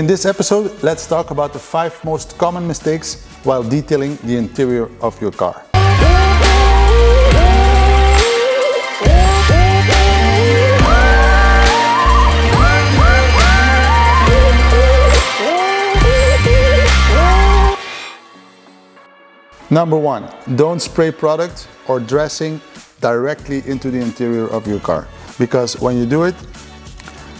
In this episode, let's talk about the 5 most common mistakes while detailing the interior of your car. Number 1, don't spray product or dressing directly into the interior of your car, because when you do it,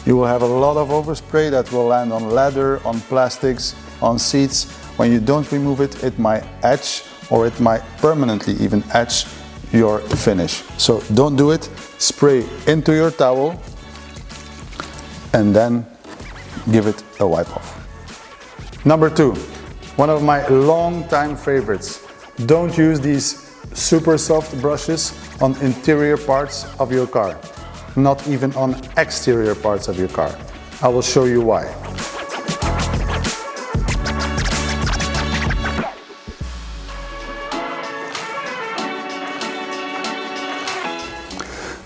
you will have a lot of overspray that will land on leather, on plastics, on seats. When you don't remove it, it might etch, or it might permanently even etch your finish. So don't do it. Spray into your towel and then give it a wipe off. Number 2, one of my long-time favorites. Don't use these super soft brushes on interior parts of your car, not even on exterior parts of your car. I will show you why.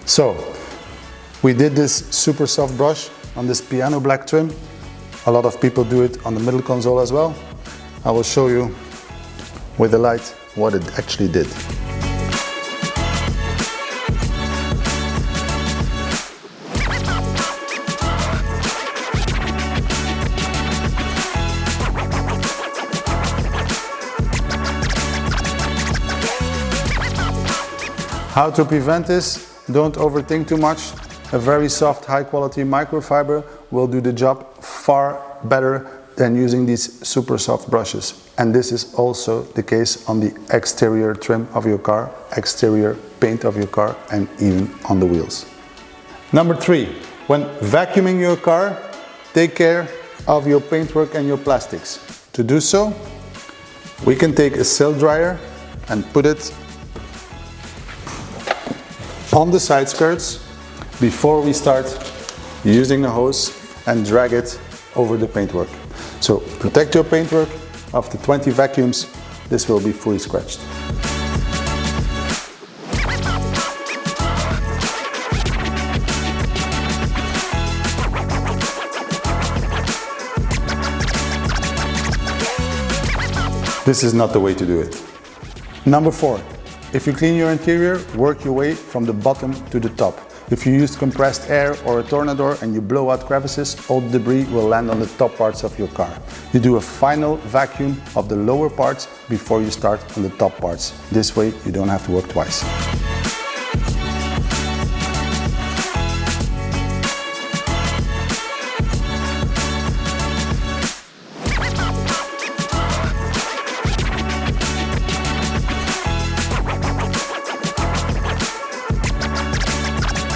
So, we did this super soft brush on this piano black trim. A lot of people do it on the middle console as well. I will show you with the light what it actually did. How to prevent this? Don't overthink too much. A very soft, high quality microfiber will do the job far better than using these super soft brushes. And this is also the case on the exterior trim of your car, exterior paint of your car, and even on the wheels. Number 3, when vacuuming your car, take care of your paintwork and your plastics. To do so, we can take a silk dryer and put it on the side skirts before we start using the hose and drag it over the paintwork. So protect your paintwork. After 20 vacuums, this will be fully scratched. This is not the way to do it. Number 4, if you clean your interior, work your way from the bottom to the top. If you use compressed air or a tornado and you blow out crevices, all the debris will land on the top parts of your car. You do a final vacuum of the lower parts before you start on the top parts. This way you don't have to work twice.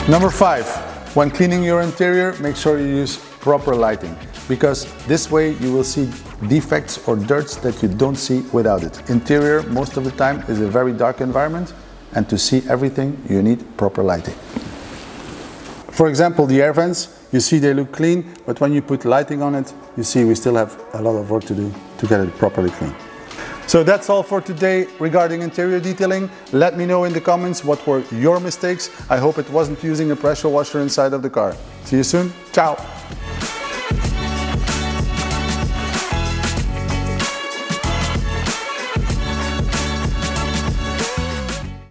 Number 5, when cleaning your interior, make sure you use proper lighting, because this way you will see defects or dirts that you don't see without it. Interior, most of the time, is a very dark environment, and to see everything, you need proper lighting. For example, the air vents, you see they look clean, but when you put lighting on it, you see we still have a lot of work to do to get it properly clean. So that's all for today regarding interior detailing. Let me know in the comments what were your mistakes. I hope it wasn't using a pressure washer inside of the car. See you soon. Ciao.